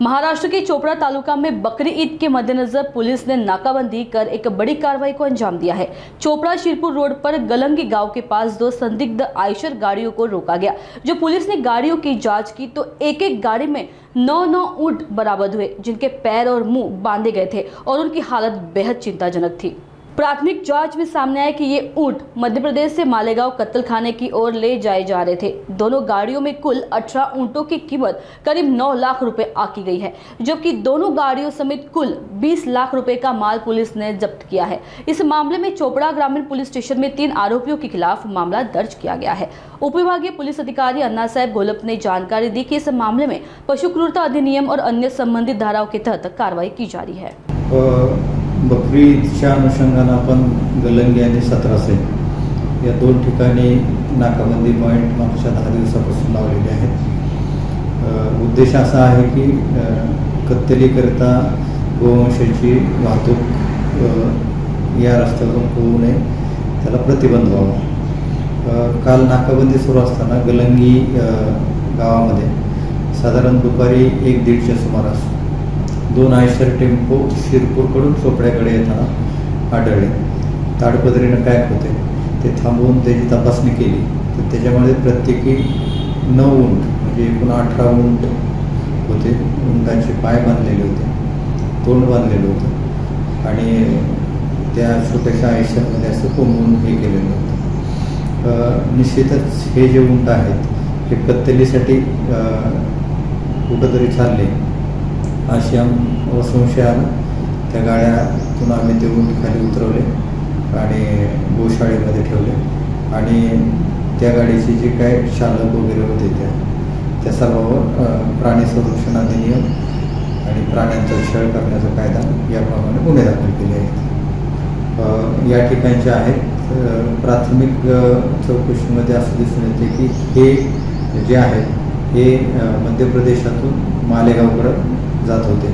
महाराष्ट्र के चोपड़ा तालुका में बकरी ईद के मद्देनजर पुलिस ने नाकाबंदी कर एक बड़ी कार्रवाई को अंजाम दिया है। चोपड़ा शिरपुर रोड पर गलंगी गांव के पास दो संदिग्ध आयशर गाड़ियों को रोका गया। जो पुलिस ने गाड़ियों की जांच की तो एक एक गाड़ी में 9 ऊंट बरामद हुए, जिनके पैर और मुंह बांधे गए थे और उनकी हालत बेहद चिंताजनक थी। प्राथमिक जांच में सामने आया कि ये ऊंट मध्य प्रदेश से मालेगांव कत्ल खाने की ओर ले जाए जा रहे थे। दोनों गाड़ियों में कुल 18 ऊंटों की कीमत करीब 9 लाख रुपए आकी गई है, जबकि दोनों गाड़ियों समेत कुल 20 लाख रुपए का माल पुलिस ने जब्त किया है। इस मामले में चोपड़ा ग्रामीण पुलिस स्टेशन में 3 आरोपियों के खिलाफ मामला दर्ज किया गया है। उप विभागीय पुलिस अधिकारी अन्ना साहब गोलप ने जानकारी दी कि इस मामले में पशु क्रूरता अधिनियम और अन्य संबंधित धाराओं के तहत कार्रवाई की जा रही है। बकरी ईदच्या अनुषंगानं आपण गलंगी आणि 17 या दोन ठिकाणी नाकाबंदी पॉईंट मागच्या 10 दिवसापासून लावलेले आहेत। उद्देश असा आहे की कत्तलीकरिता गोवंशाची वाहतूक या रस्त्यावरून होऊ नये, त्याला प्रतिबंध व्हावा। काल नाकाबंदी सुरू असताना गलंगी गावामध्ये साधारण दुपारी 1:30च्या सुमारास 2 आयशर टेम्पो शिरपूरकडून चोपड्याकडे येताना आढळले। ताडपदरीनं पॅक होते, ते थांबवून त्याची तपासणी केली तर त्याच्यामध्ये प्रत्येकी 9 ऊंट म्हणजे एकूण 18 ऊंट होते। ऊंटाचे पाय बांधलेले होते, तोंड बांधलेलं होतं आणि त्या छोट्याशा आयशरमध्ये असं कोंबून हे केलेलं होतं। निश्चितच हे जे ऊंट आहेत हे कत्तलीसाठी कुठंतरी चालले अशी संशय आला। त्या गाड्यातून आम्ही ते ऊंट खाली उतरवले आणि गोशाळेमध्ये ठेवले आणि त्या गाडीचे जे काय चालक वगैरे होते त्या सर्वांवर प्राणी संरक्षण अधिनियम आणि प्राण्यांचा छळ करण्याचा कायदा याप्रमाणे गुन्हे दाखल केले आहेत। या ठिकाणचे आहेत प्राथमिक चौकशीमध्ये असं दिसून येते की हे जे आहे हे मध्य प्रदेशातून मालेगावकडे जात होते।